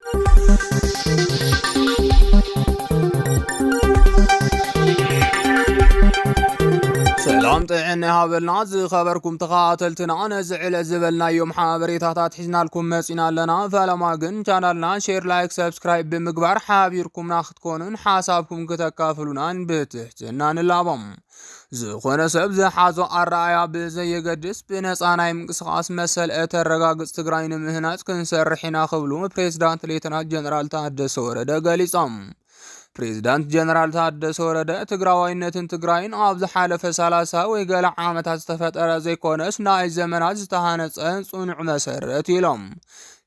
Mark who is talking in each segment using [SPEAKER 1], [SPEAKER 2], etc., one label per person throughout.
[SPEAKER 1] سلام طعنا هابلنا زي خبركم تقاتلتنا أنا زعل زبلنا يوم حابريتات حزنا لكم مسينا لنا فلما قن channelنا شير لايك سبسكرايب بمقبار حابيركم ناخدكونن حسابكم كتكافلونا بتحتنا نلابم زخونه سب زحازو الرأيا بزي قدس بنصاناي منقسقاس مسل اترغاغص تግራይን ምህናጽ ክንሰርሕና ክብሉ ፕሬዝዳንት ሌተናንት ጀነራል ታደሰ ወረደ ገሊጾም ፕሬዝዳንት ጀነራል ታደሰ ወረደ ትግራዋይነትን ትግራይን ኣብ ዝሓለፈ 30 ወይ ገለ ዓመታት ዝተፈጠረ ዘይኮነስ ናይ ዘመናት ዝተሃነጸ ጽኑዕ መሰረት ኢሎም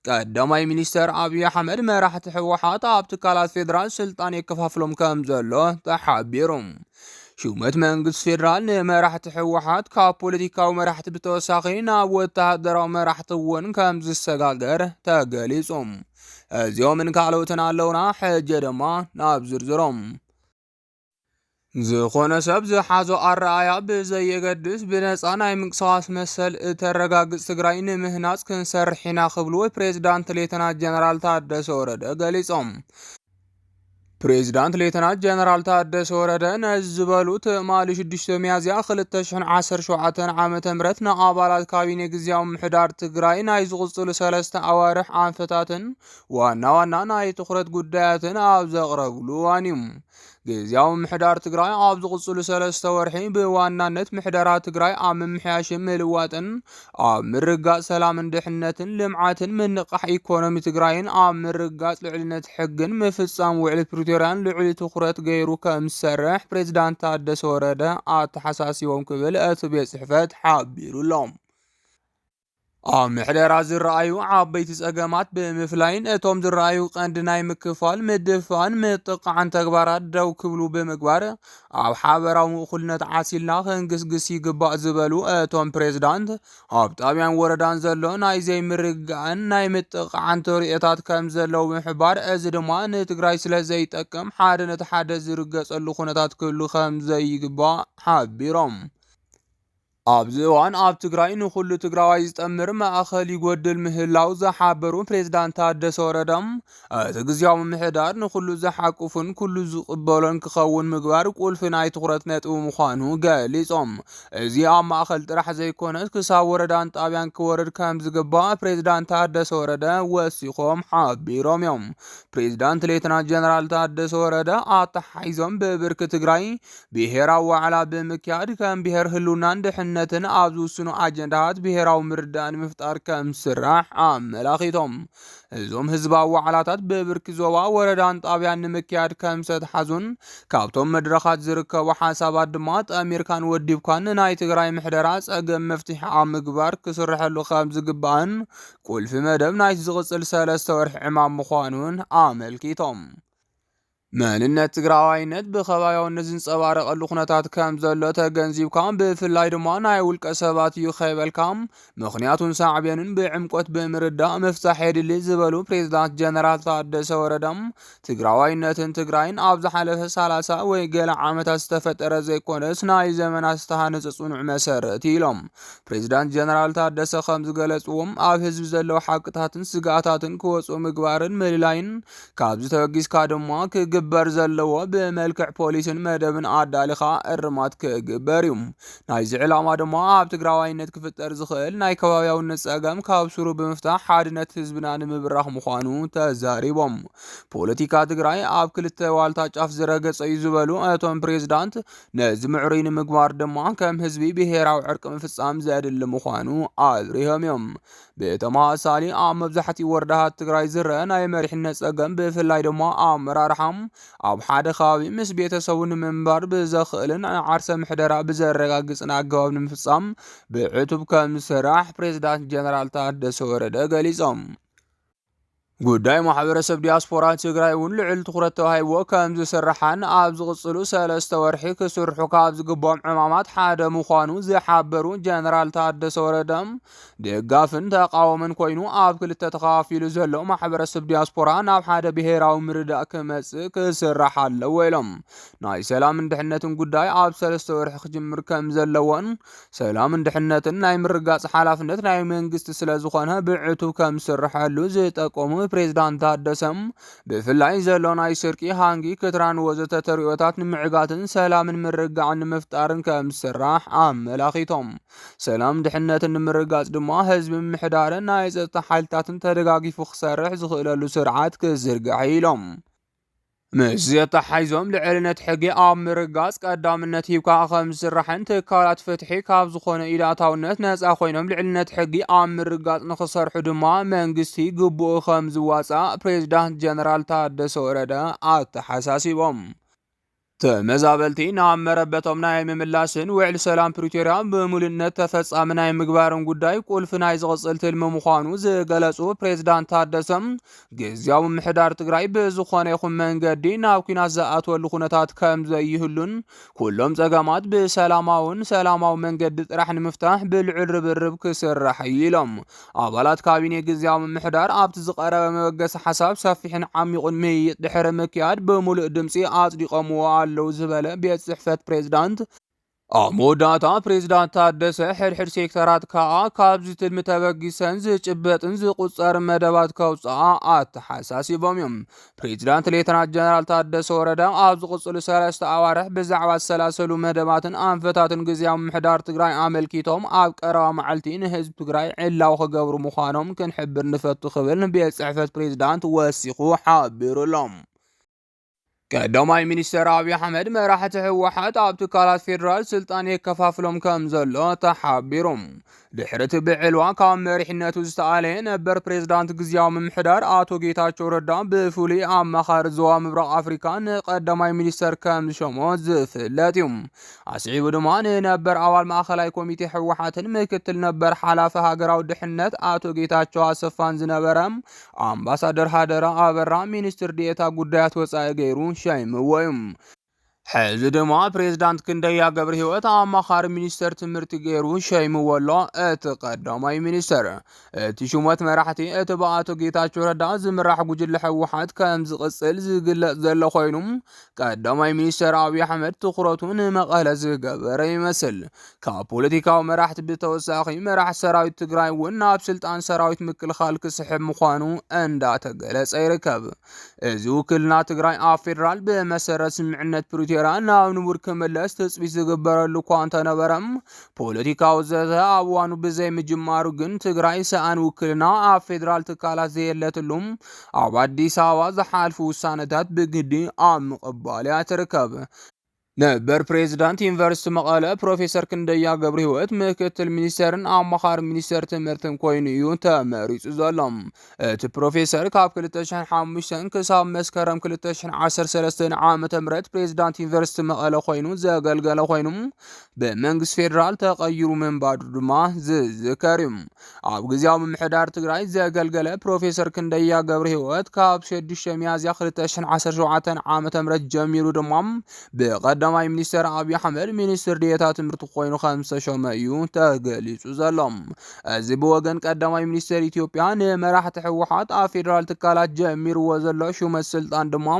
[SPEAKER 1] ቀዳማይ ሚኒስተር አብይ አህመድ መራሕቲ ህወሓት ኣብ ትካላት ፌደራል ስልጣን የከፋፍሎም ከም ዘሎ ተሓቢሮም ሹመት መንግስት ፌደራል መራሕቲ ህወሓት ካብ ፖለቲካዊ መራሕቲ ብተወሳኺ ናብ ወተሃደራዊ መራሕቲ እውን ከም ዝሰጋገር ተገሊጾም እዚኦምን ካልኦትን ኣለውና ሕጂ ድማ ናብ ዝርዝሮም ዝኾነ ሰብ ዝሓዞ ኣረኣያ ብዘየገድስ ብነፃ ናይ ምንቅስቓስ መሰል እተረጋግጽ ትግራይ ንምህናጽ ክንሰርሕ ኢና ክብሉ ፕሬዝዳንት ሌተናንት ጀነራል ታደሰ ወረደ ገሊጾም ፕሬዝዳንት ሌተናንት ጀነራል ታደሰ ወረደ ነዝበሉት ማሊ 6 ሚያዝያ 2017 ዓመተ ምህረት ንኣባላት ካቢኔ ግዚያዊ ምሕዳር ትግራይ ናይ ዝቕጽሉ 3 ኣዋርሕ ኣንፈታትን ዋና ናይ ትኹረት ጉዳያትን ኣብ ዘቕረብሉ ዋኒም ግዚያዊ ምሕዳር ትግራይ ኣብ ዝቕጽሉ 3 ወርሒ ብዋናነት ምሕዳራት ትግራይ ኣብ ምምሕያሽን ምልዋጥን ኣብ ምርጋጽ ሰላምን ድሕነትን ልምዓትን ምንቕራሕ ኢኮኖሚ ትግራይን ኣብ ምርጋጽ ልዕልነት ሕግን ምፍጻም ውዕል ፕሪቶሪያን ልዑል ትኹረት ገይሩ ከም ዝሰርሕ ፕሬዝዳንት ታደሰ ወረደ ኣተሓሳሲቦም ክብል እቲ ቤት ጽሕፈት ሓቢሩሎም ኣብ ምሕደራት ዝረኣዩ ዓበይቲ ጸገማት ብምፍላይን እቶም ዝረኣዩ ቀንዲ ናይ ምክፋል ምድፋን ምጥቃዕን ተግባራት ደው ክብሉ ብምግባር ኣብ ሓበራዊ እኩልነት ዓሲልና ክንግስግስ ይግባእ ዝበሉ እቶም ፕሬዝዳንት ኣብ ጣብያን ወረዳን ዘሎ ናይ ዘይምርግጋእን ናይ ምጥቃዕን ተሪኤታት ከም ዘለው ብምሕባር እዚ ድማ ንትግራይ ስለ ዘይጠቅም ሓደ ነቲ ሓደ ዝርገጸሉ ኩነታት ክህሉ ከም ዘይግባእ ሓቢሮም ኣብዚ እዋን ኣብ ትግራይ ንኹሉ ትግራዋይ ዝጠምር ማእኸል ይጎድል ምህላው ዝሓበሩ ፕሬዝዳንት ታደሰ ወረደም እቲ ግዚያዊ ምሕዳር ንኹሉ ዝሓቁፍን ኩሉ ዝቕበሎን ክኸውን ምግባር ቁልፊ ናይ ትኹረት ነጥቢ ምዃኑ ገሊጾም እዚ ኣብ ማእኸል ጥራሕ ዘይኮነስ ክሳብ ወረዳን ጣብያን ክወርድ ከም ዝግባእ ፕሬዝዳንት ታደሰ ወረደ ወሲኾም ሓቢሮም እዮም ፕሬዝዳንት ሌተናንት ጀነራል ታደሰ ወረደ ኣተሓሒዞም ብብርኪ ትግራይ ብሄራዊ ዋዕላ ብምክያድ ከም ብሄር ህልውናን ድሕነትን ኣብ ዝውስኑ ኣጀንዳታት ብሄራዊ ምርዳእን ምፍጣር ከም ዝስራሕ ኣመላኺቶም እዞም ህዝባዊ ዋዕላታት ብብርኪ ዞባ ወረዳን ጣብያን ንምክያድ ከም ዝተሓዙን ካብቶም መድረኻት ዝርከቡ ሓሳባት ድማ ጠሚርካን ወዲብካን ናይ ትግራይ ምሕደራ ጸገም መፍትሒ ኣብ ምግባር ክስርሐሉ ከም ዝግባእን ቁልፊ መደብ ናይ ዝቕጽል 3 ወርሒ ዕማም ምዃኑን ኣመልኪቶም መንነት ትግራዋይነት ብኸባቢያውነት ዝንጸባረቐሉ ኩነታት ከም ዘሎ ተገንዚብካ ብፍላይ ድማ ናይ ውልቀ ሰባት እዩ ኸይበልካ ምኽንያቱን ሳዕብየንን ብዕምቆት ብምርዳእ ምፍታሕ የድሊ ዝበሉ ፕሬዝዳንት ጀነራል ታደሰ ወረደም ትግራዋይነትን ትግራይን ኣብ ዝሓለፈ 30 ወይ ገለ ዓመታት ዝተፈጠረ ዘይኮነስ ናይ ዘመናት ዝተሃነጸ ጽኑዕ መሰረት ኢሎም ፕሬዝዳንት ጀነራል ታደሰ ከም ዝገለጽዎም ኣብ ህዝቢ ዘለዉ ሓቅታትን ስጋኣታትን ክወፁ ምግባርን ምልላይን ካብዚ ተወጊዝካ ድማ በር ዘለዎ በመልክዕ ፖሊስን መደብን ኣዳሊኻ እርማት ክግበር እዩ ናይ ዝዕላማ ድማ ኣብ ትግራዋይነት ክፍጠር ዝኽእል ናይ ከባቢያውነት ጸገም ካብ ስሩ ብምፍታሕ ሓድነት ህዝብና ንምብራኽ ምዃኑ ተዛሪቦም ፖለቲካ ትግራይ ኣብ ክልተ ዋልታ ጫፍ ዝረገጸ እዩ ዝበሉ እቶም ፕሬዝዳንት ነዚ ምዕሩይ ንምግባር ድማ ከም ህዝቢ ብሄራዊ ዕርቂ ምፍጻም ዘድሊ ምዃኑ ኣዝሪሆም እዮም ብተመሳሳሊ ኣብ መብዛሕትኡ ወረዳታት ትግራይ ዝረአ ናይ መሪሕነት ጸገም ብፍላይ ድማ ኣመራርሓም ኣብ ሓደ ከባቢ ምስ ቤተሰቡ ንምንባር ብዘኽእልን ዓርሰ ምሕደራ ብዘረጋግጽን ኣገባብ ንምፍጻም ብዕቱብ ከም ዝስራሕ ፕሬዝዳንት ጀነራል ታደሰ ወረደ ገሊጾም ጉዳይ ማሕበረሰብ ዲያስፖራ ትግራይ እውን ልዕል ትኹረት ተዋሂብዎ ከም ዝስራሕን ኣብ ዝቕጽሉ 3 ወርሒ ክስርሑ ካብ ዝግብኦም ዕማማት ሓደ ምዃኑ ዝሓበሩ ጀነራል ታደሰ ወረደም ደጋፍን ተቃወምን ኮይኑ ኣብ ክልተ ተኸፋፊሉ ዘሎ ማሕበረሰብ ዲያስፖራ ናብ ሓደ ብሄራዊ ምርዳእ ክመጽእ ክስራሕ ኣለዎ ኢሎም ናይ ሰላምን ድሕነትን ጉዳይ ኣብ 3 ወርሒ ክጅምር ከም ዘለዎን ሰላምን ድሕነትን ናይ ምርጋጽ ሓላፍነት ናይ መንግስቲ ስለ ዝኾነ ብዕቱብ ከም ዝስርሐሉ ዝጠቆሙ ፕሬዝዳንት ታደሰም ብፍላይ ዘሎ ናይ ስርቂ ሃንጊ ክትራን ወዘተ ተሪኦታት ንምዕጋትን ሰላምን ምርጋዕን ንምፍጣርን ከም ዝስራሕ ኣመላኺቶም ሰላም ድሕነትን ንምርጋጽ ድማ ህዝቢ ምሕዳርን ናይ ጸጥታ ሓይልታትን ተደጋጊፉ ክሰርሕ ዝኽእለሉ ስርዓት ክዝርጋሕ ኢሎም ምስ የተሓይዞም ልዕልነት ሕጊ ኣብ ምርጋጽ ቀዳምነት ሂብካ ከም ዝስራሕን ትካላት ፍትሒ ካብ ዝኾነ ኢዳታውነት ነፃ ኮይኖም ልዕልነት ሕጊ ኣብ ምርጋጽ ንኽሰርሑ ድማ መንግስቲ ግቡእ ከም ዝዋፃእ ፕሬዝዳንት ጀነራል ታደሰ ወረደ ኣተሓሳሲቦም ተመዛበልቲ ናብ መረበቶም ናይ ምምላስን ውዕል ሰላም ፕሪቶሪያ ብምሉእነት ተፈጻሚ ናይ ምግባርን ጉዳይ ቁልፊ ናይ ዝቕጽል ትልሚ ምዃኑ ዝገለጹ ፕሬዝዳንት ታደሰም ግዝያዊ ምሕዳር ትግራይ ብዝኾነ ይኹን መንገዲ ናብ ኩናት ዝኣትወሉ ኩነታት ከም ዘይህሉን ኩሎም ጸገማት ብሰላማውን ሰላማዊ መንገዲ ጥራሕ ንምፍታሕ ብልዑል ርብርብ ክስራሕ ኢሎም ኣባላት ካቢኔ ግዝያዊ ምሕዳር ኣብቲ ዝቐረበ መበገሲ ሓሳብ ሰፊሕን ዓሚቑን ምይይጥ ድሕሪ ምክያድ ብምሉእ ድምፂ ኣጽዲቖምዎ ለው ዝበለ ቤት ጽሕፈት ፕሬዝዳንት ኣሞዳታ ፕሬዝዳንት ታደሰ ሕድሕድ ሴክተራት ከዓ ካብዚ ትልሚ ተበጊሰን ዝጭበጥን ዝቁፀር መደባት ከውፅኣ ኣተሓሳሲቦም እዮም ፕሬዝዳንት ሌተናንት ጀነራል ታደሰ ወረደ ኣብ ዝቕፅሉ 3 ኣዋርሕ ብዛዕባ ዝሰላሰሉ መደባትን ኣንፈታትን ግዝያዊ ምሕዳር ትግራይ ኣመልኪቶም ኣብ ቀረባ መዓልቲ ንህዝቢ ትግራይ ዕላው ክገብሩ ምዃኖም ክንሕብር ንፈቱ ክብል ቤት ጽሕፈት ፕሬዝዳንት ወሲኹ ሓቢሩሎም ቀዳማይ ሚኒስትር አብይ አሕመድ መራሕቲ ህወሓት ኣብ ትካላት ፌደራል ስልጣን የከፋፍሎም ከም ዘሎ ተሓቢሮም ድሕሪ ብዕልዋ ካብ መሪሕነቱ ዝተኣለየ ነበር ፕሬዝዳንት ግዝያዊ ምምሕዳር ኣቶ ጌታቸው ረዳ ብፍሉይ ኣማኻሪ ዞባ ምብራቕ ኣፍሪካ ንቀዳማይ ሚኒስትር ከም ዝሾሞ ዝፍለጥ እዩ ኣስዒቡ ድማ ንነበር ኣባል ማእኸላይ ኮሚቴ ህወሓትን ምክትል ነበር ሓላፊ ሃገራዊ ድሕነት ኣቶ ጌታቸው ኣሰፋን ዝነበረ ኣምባሳደር ሃደራ ኣበራ ሚኒስትር ዴኤታ ጉዳያት ወፃኢ ገይሩ ሸይምዎም ሕዚ ድማ ፕሬዝዳንት ክንደያ ገብረ ህይወት ኣማኻሪ ሚኒስተር ትምህርቲ ገይሩ ሸይምዎሎ እቲ ቀዳማይ ሚኒስተር እቲ ሹመት መራሕቲ እቲ በኣቶ ጌታቸው ረዳ ዝምራሕ ጉጅለ ህወሓት ከም ዝቕጽል ዝግለጽ ዘሎ ኮይኑ ቀዳማይ ሚኒስተር አብይ አሕመድ ትኹረቱ ንመቐለ ዝገበረ ይመስል ካብ ፖለቲካዊ መራሕቲ ብተወሳኺ መራሕቲ ሰራዊት ትግራይ እውን ናብ ስልጣን ሰራዊት ምክልኻል ክስሕብ ምዃኑ እንዳተገለጸ ይርከብ እዚ ውክልና ትግራይ ኣብ ፌደራል ብመሰረት ስምዕነት ፕሪቶሪያ ናብ ንቡር ክምለስ ተጽቢት ዝግበረሉ እኳ እንተነበረም ፖለቲካዊ ዘተ ኣብ እዋኑ ብዘይ ምጅማሩ ግን ትግራይ ሰኣን ውክልና ኣብ ፌደራል ትካላት ዘየለትሉ ኣብ ኣዲስ ኣበባ ዝሓልፉ ውሳነታት ብግዲ ኣብ ምቕባል እያ ትርከብ ነበር ፕሬዝዳንት ዩኒቨርሲቲ መቐለ ፕሮፌሰር ክንደያ ገብረ ህይወት ምክትል ሚኒስተርን ኣማኻሪ ሚኒስተር ትምህርትን ኮይኑ እዩ ተመሪጹ ዘሎ እቲ ፕሮፌሰር ካብ 2005 ክሳብ መስከረም 2013 ዓመተ ምህረት ፕሬዝዳንት ዩኒቨርሲቲ መቐለ ኮይኑ ዘገልገለ ኮይኑ ብመንግስቲ ፌደራል ተቐይሩ ምንባሩ ድማ ዝዝከር እዩ ኣብ ግዝያዊ ምምሕዳር ትግራይ ዘገልገለ ፕሮፌሰር ክንደያ ገብረ ህይወት ካብ 6 ሚያዝያ 2017 ዓመተ ምህረት ጀሚሩ ድማ ቀዳማይ ሚኒስትር አብይ አሕመድ ሚኒስትር ዴኤታ ትምህርቲ ኮይኑ ከም ዝተሾመ እዩ ተገሊጹ ዘሎ እዚ ብወገን ቀዳማይ ሚኒስትር ኢትዮጵያ ንመራሕቲ ህወሓት ኣብ ፌደራል ትካላት ጀሚርዎ ዘሎ ሹመት ስልጣን ድማ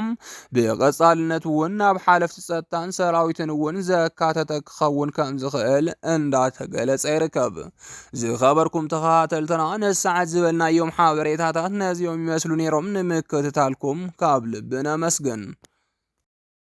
[SPEAKER 1] ብቐጻልነት እውን ናብ ሓለፍቲ ጸጥታን ሰራዊትን እውን ዘካተተ ክኸውን ከም ዝኽእል እንዳተገለጸ ይርከብ ዝኸበርኩም ተኸታተልትና ነሰዓት ዝበልናዮም ሓበሬታታት ነዚኦም ይመስሉ ነይሮም ንምክትታልኩም ካብ ልብና መስገን